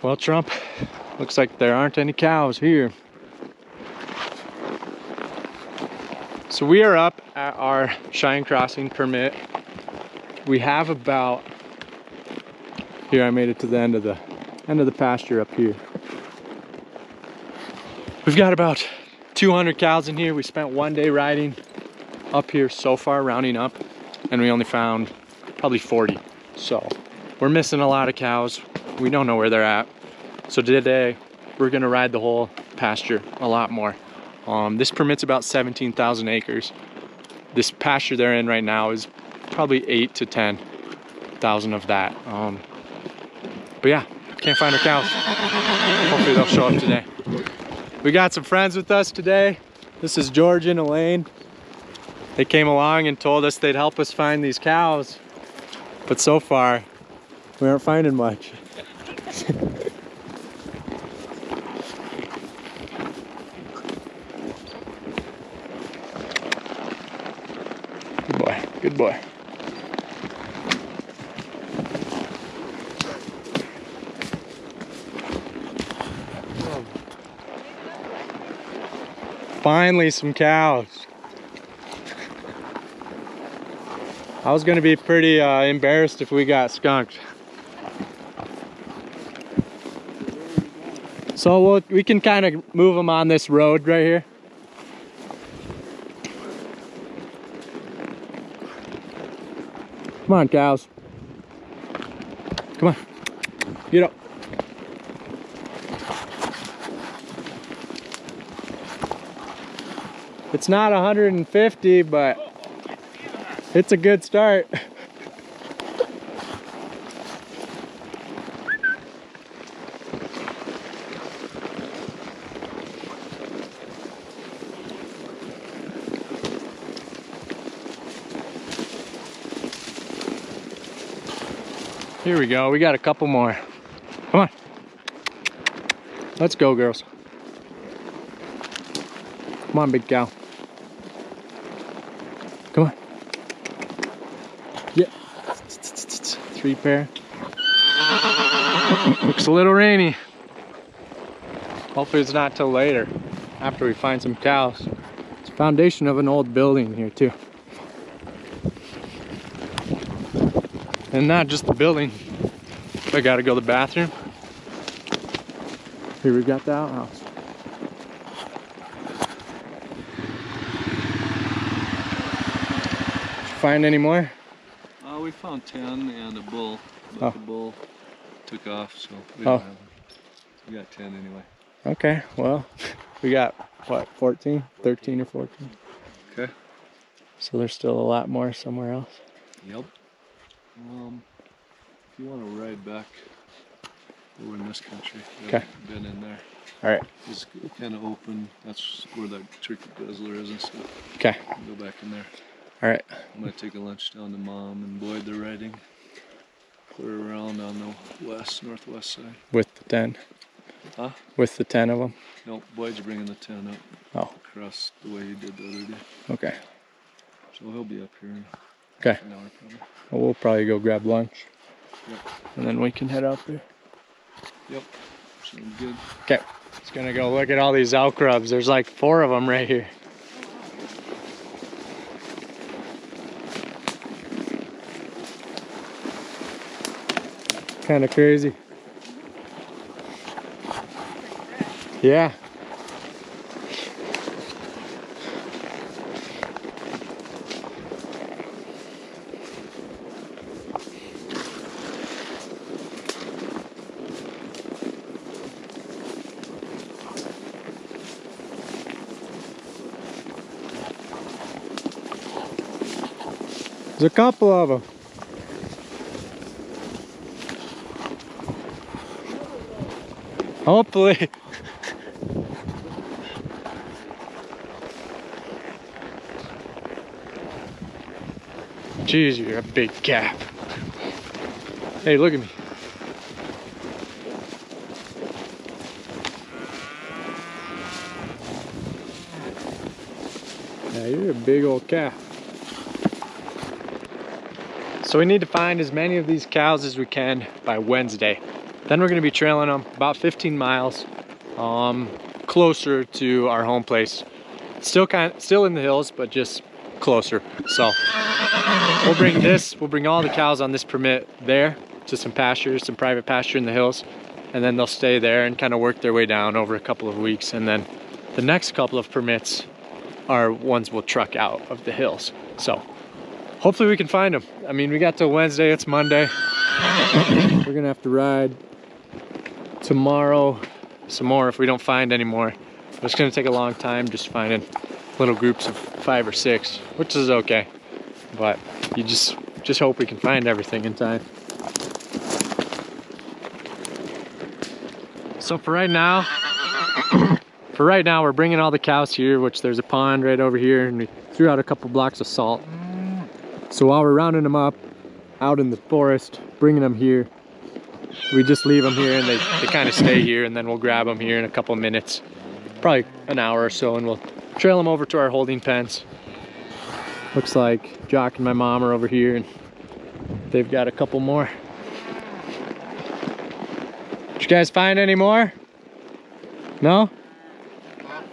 Well, Trump, looks like there aren't any cows here. So we are up at our Cheyenne crossing permit. We have about, here I made it to the end of the pasture up here. We've got about 200 cows in here. We spent one day riding up here so far, rounding up, and we only found probably 40. So we're missing a lot of cows. We don't know where they're at. So today we're gonna ride the whole pasture a lot more. This permit's about 17,000 acres. This pasture they're in right now is probably 8 to 10,000 of that. But yeah, can't find our cows. Hopefully they'll show up today. We got some friends with us today. This is George and Elaine. They came along and told us they'd help us find these cows. But so far, we aren't finding much. Good boy, good boy. Finally some cows. I was gonna be pretty embarrassed if we got skunked. So we can kind of move them on this road right here. Come on, cows. Come on, get up. It's not 150, but it's a good start. Here we go, we got a couple more. Come on. Let's go, girls. Come on, big cow. Come on. Yeah. 3 pair. Looks a little rainy. Hopefully it's not till later, after we find some cows. It's the foundation of an old building here too. And not just the building. I gotta go to the bathroom. Here we got the outhouse. Find any more? We found 10 and a bull, but the bull took off, so we don't have them. We got 10 anyway. Okay, well, we got, what, 14? 13 or 14? Okay. So there's still a lot more somewhere else? Yep. If you want to ride back, we're in this country. We haven't been in there. All right. It's kind of open. That's where that turkey guzzler is and stuff. Okay. We'll go back in there. All right. I'm gonna take a lunch down to Mom and Boyd. They're riding clear around on the northwest side. With the 10? Huh? With the 10 of them? No, Boyd's bringing the 10 up. Oh. Across the way he did the other day. Okay. So he'll be up here in okay. an hour probably. Well, we'll probably go grab lunch. Yep. And then we can head out there. Yep. Sounds good. Okay. Just gonna go look at all these outcrops. There's like 4 of them right here. Kind of crazy. Yeah. There's a couple of them. Hopefully. Jeez, you're a big calf. Hey, look at me. Yeah, you're a big old calf. So we need to find as many of these cows as we can by Wednesday. Then we're gonna be trailing them about 15 miles closer to our home place. Still in the hills, but just closer. So we'll bring all the cows on this permit there to some pastures, some private pasture in the hills, and then they'll stay there and kind of work their way down over a couple of weeks. And then the next couple of permits are ones we'll truck out of the hills. So hopefully we can find them. I mean, we got till Wednesday, it's Monday. We're gonna have to ride tomorrow some more if we don't find any more. It's gonna take a long time just finding little groups of 5 or 6, which is okay. But you just hope we can find everything in time. So for right now, we're bringing all the cows here, which there's a pond right over here, and we threw out a couple blocks of salt. So while we're rounding them up out in the forest, bringing them here, we just leave them here and they kind of stay here, and then we'll grab them here in a couple minutes, probably an hour or so, and we'll trail them over to our holding pens. Looks like Jock and my mom are over here, and they've got a couple more. Did you guys find any more? No?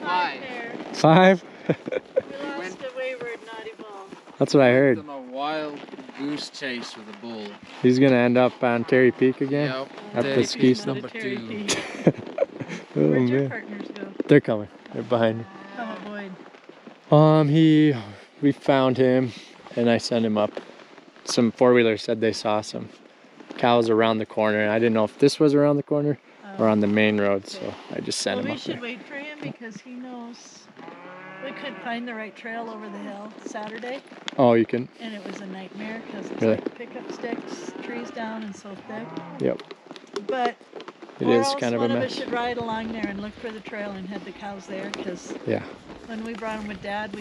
5. 5? We lost a wayward naughty ball. That's what I heard. On a wild goose chase with a bull. He's gonna end up on Terry Peak again? Yep. At Terry the Peak ski Not a number Terry 2. Peak. Oh, Where'd your man. partners go? They're coming. They're behind me. How about Boyd? We found him and I sent him up. Some four-wheelers said they saw some cows around the corner. I didn't know if this was around the corner or on the main road, so I just sent him we up should there. wait for him because he knows we couldn't find the right trail over the hill Saturday, Oh, you can? and it was a nightmare because it's Really? like pickup sticks, trees down, and so thick. Yep. But It or is else kind of a one of us mess. should ride along there and look for the trail and head the cows there, because Yeah. when we brought them with Dad,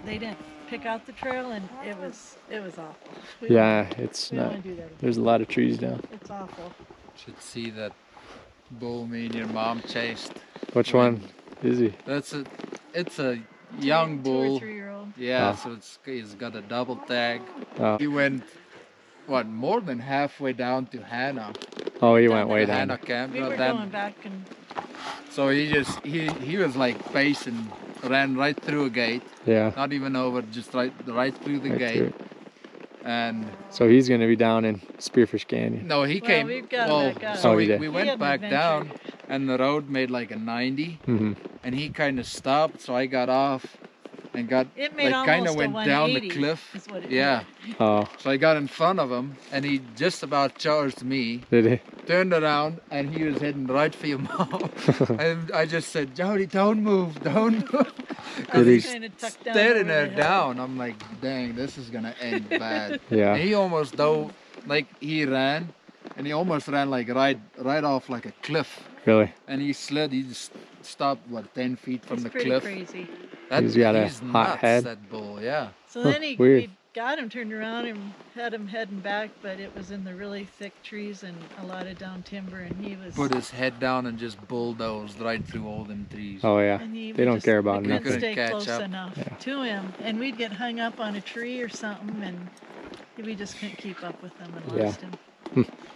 they didn't pick out the trail, and it was awful. We Yeah, don't- it's we don't not. want to do that again. There's a lot of trees down. It's awful. Should see that bull me and your mom chased. Which one is he? It's a young 2 or bull. 3-year-old. Yeah, Oh. so he's got a double tag. Oh, He went more than halfway down to Hannah. oh he went way The Hannah down. camp. We you know, were that- going back and So he was like pacing, ran right through a gate, Yeah. not even over, just right through the right gate. through it. And So he's gonna be down in Spearfish Canyon. no, he came. we've got well, him back up. so Oh, we, he did. we He went had an back adventure. down, and the road made like a 90, Mm-hmm. and he kind of stopped, so I got off and got it made like kind of almost a went down the 180 cliff. is what it Yeah, Oh, so I got in front of him, and he just about charged me. did he? Turned around, and he was heading right for your mom. And I just said, "Jody, don't move, don't move." Did And he- he's Kinda tucked down staring over there the hill. down. I'm like, dang, this is gonna end bad. Yeah. And he almost he ran, and he almost ran like right off like a cliff. Really? And he slid. He just stopped 10 feet from It's the pretty cliff. crazy. He's got a he's hot nuts, head. that bull, yeah. So Huh, then weird. we got him turned around and had him heading back, but it was in the really thick trees and a lot of down timber, and he was. Put his head down and just bulldozed right through all them trees. Oh yeah. and he They would don't just- care about we him. couldn't Couldn't stay catch close up. enough Yeah. to him, and we'd get hung up on a tree or something, and we just couldn't keep up with him and Yeah. lost him.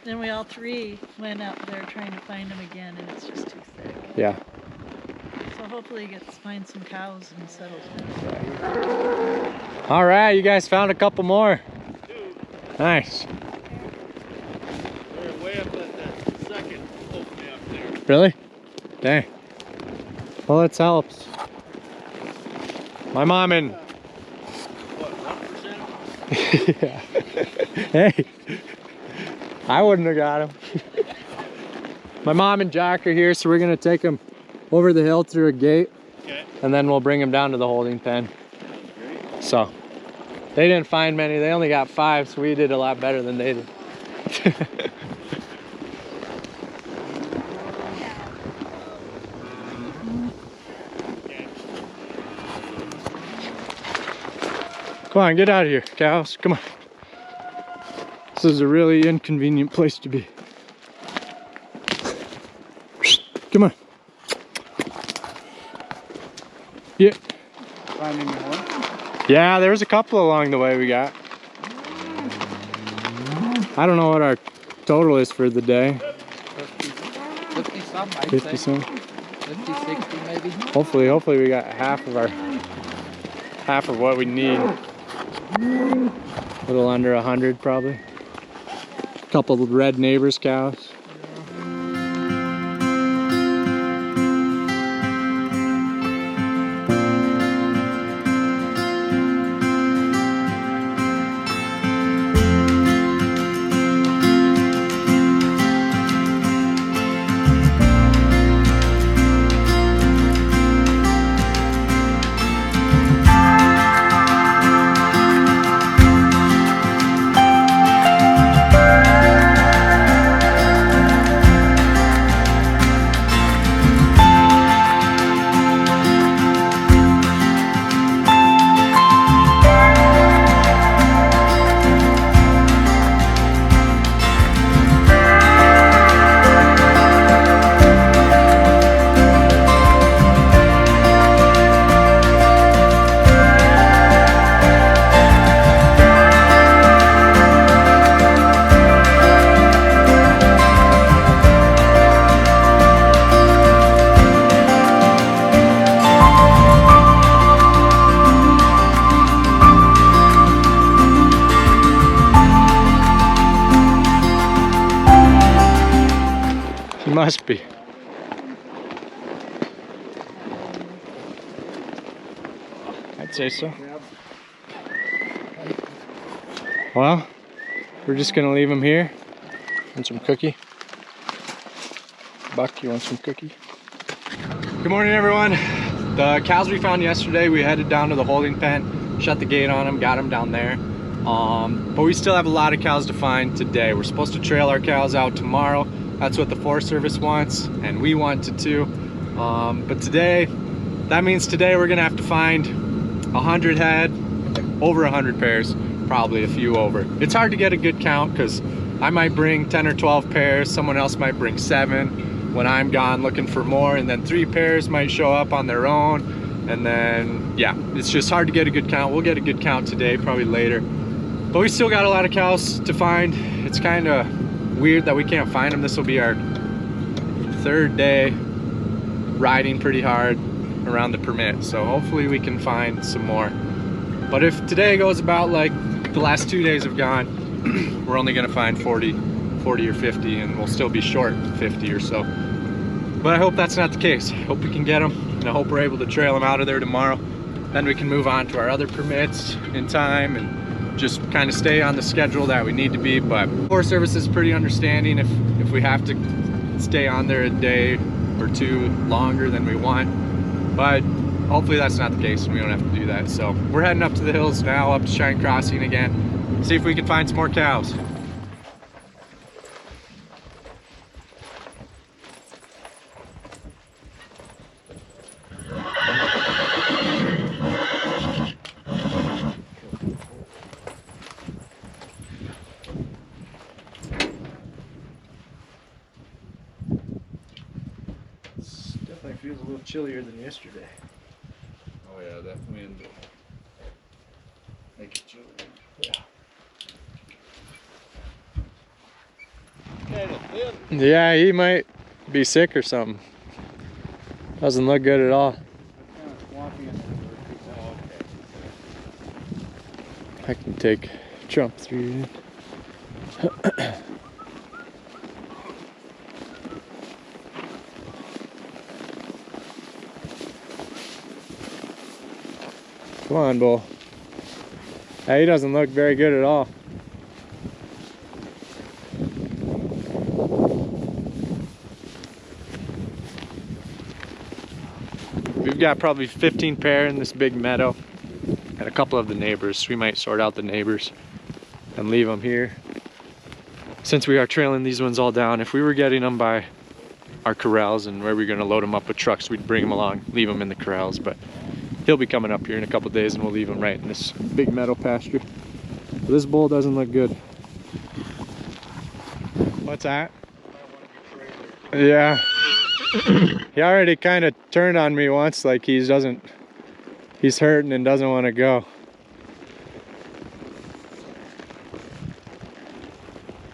Then we all 3 went up there trying to find him again, and it's just too thick. Yeah. So hopefully he gets find some cows and settles down. All right, you guys found a couple more. Nice. They're way up at that second opening up there. Really? Dang. Well, that helps. My mom and What, 1%? yeah. Hey, I wouldn't have got him. My mom and Jack are here, so we're gonna take them over the hill through a gate, Okay. and then we'll bring them down to the holding pen. Great. So they didn't find many. They only got 5, so we did a lot better than they did. Come on, get out of here, cows. Come on. This is a really inconvenient place to be. Come on. Yeah. Find any more? Yeah, there was a couple along the way we got. I don't know what our total is for the day. 50 some, I'd 50 say. some. 50, 60 maybe. Hopefully we got half of what we need. A little under 100 probably. A couple of red neighbors' cows. Must be. I'd say so. Well, we're just gonna leave him here. Want some cookie? Buck, you want some cookie? Good morning, everyone. The cows we found yesterday, we headed down to the holding pen, shut the gate on them, got them down there. But we still have a lot of cows to find today. We're supposed to trail our cows out tomorrow. That's what the Forest Service wants, and we want to too. But today, that means today we're gonna have to find 100 head, over 100 pairs, probably a few over. It's hard to get a good count because I might bring 10 or 12 pairs, someone else might bring 7 when I'm gone looking for more, and then 3 pairs might show up on their own, and then, yeah, it's just hard to get a good count. We'll get a good count today, probably later. But we still got a lot of cows to find. It's kind of weird that we can't find them. This will be our 3rd day riding pretty hard around the permit, so hopefully we can find some more. But if today goes about like the last 2 days have gone, we're only gonna find 40 or 50, and we'll still be short 50 or so. But I hope that's not the case. I hope we can get them, and I hope we're able to trail them out of there tomorrow. Then we can move on to our other permits in time and just kind of stay on the schedule that we need to be. But Forest Service is pretty understanding if we have to stay on there a day or 2 longer than we want. But hopefully that's not the case and we don't have to do that. So we're heading up to the hills now, up to Shine Crossing again, see if we can find some more cows. Feels a little chillier than yesterday. Oh yeah, that wind will make it chilly. Yeah. Yeah, he might be sick or something. Doesn't look good at all. I can take Trump through. Come on, Bull. Yeah, he doesn't look very good at all. We've got probably 15 pair in this big meadow, and a couple of the neighbors. We might sort out the neighbors and leave them here. Since we are trailing these ones all down, if we were getting them by our corrals and where we're gonna load them up with trucks, we'd bring them along, leave them in the corrals, but he'll be coming up here in a couple days and we'll leave him right in this big meadow pasture. But this bull doesn't look good. What's that? Yeah. He already kind of turned on me once, like he's hurting and doesn't want to go.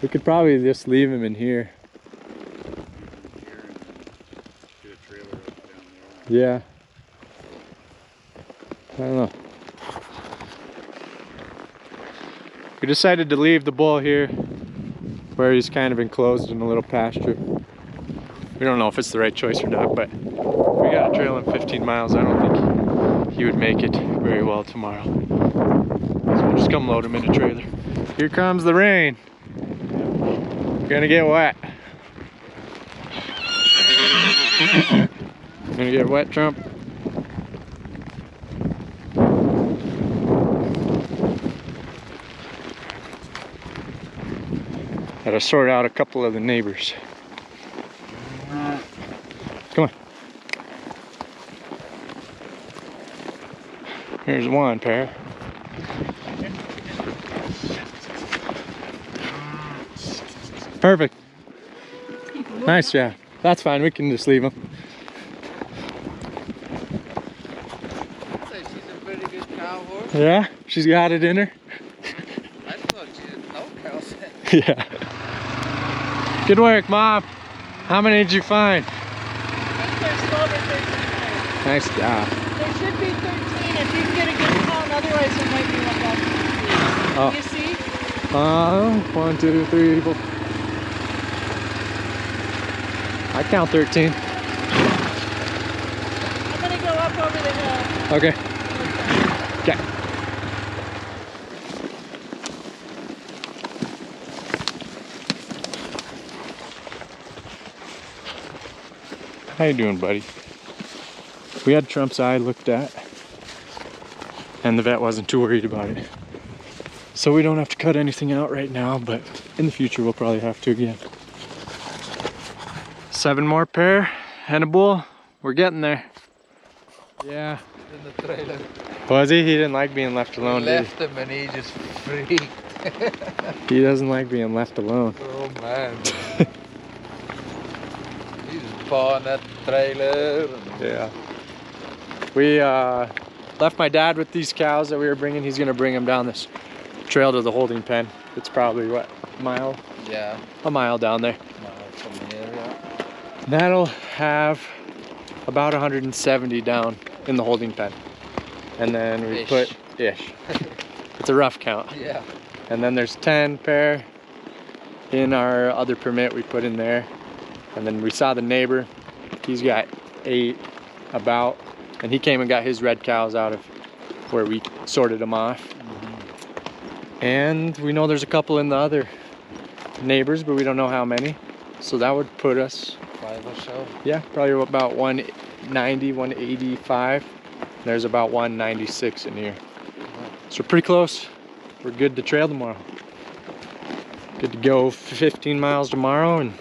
We could probably just leave him in here. Yeah. I don't know. We decided to leave the bull here where he's kind of enclosed in a little pasture. We don't know if it's the right choice or not, but we got to trail him 15 miles. I don't think he would make it very well tomorrow. So we'll just come load him in a trailer. Here comes the rain. We're gonna get wet. Gonna get wet, Trump. Gotta sort out a couple of the neighbors. Come on. Here's one pair. Perfect. Nice job. That's fine, we can just leave them. So she's a pretty good cow horse. Yeah, she's got it in her. I thought she had no cows. Yeah. Good work, Mom. How many did you find? There's 12 or 13. Nice job. There should be 13 if you can get a good count, otherwise there might be one left. Oh. You see? 1, 2, 3, 4. I count 13. I'm gonna go up over the hill. Okay. Okay. How you doing, buddy? We had Trump's eye looked at, and the vet wasn't too worried about it. So we don't have to cut anything out right now, but in the future we'll probably have to again. 7 more pair and a bull. We're getting there. Yeah. In the trailer. Was he? He didn't like being left alone, We did left him and he just freaked. he? He doesn't like being left alone. Oh man. He's pawing that trailer. Yeah. We left my dad with these cows that we were bringing. He's gonna bring them down this trail to the holding pen. It's probably what, a mile? Yeah. A mile down there. From here, yeah. That'll have about 170 down in the holding pen. And then we Ish. put ish. It's a rough count. Yeah. And then there's 10 pair in our other permit we put in there. And then we saw the neighbor. He's got 8 about, and he came and got his red cows out of where we sorted them off. And we know there's a couple in the other neighbors, but we don't know how many. So that would put us, 5 or so. yeah, probably about 190, 185. There's about 196 in here. So we're pretty close. We're good to trail tomorrow. Good to go 15 miles tomorrow and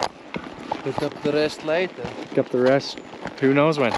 Pick up the rest later. pick up the rest who knows when.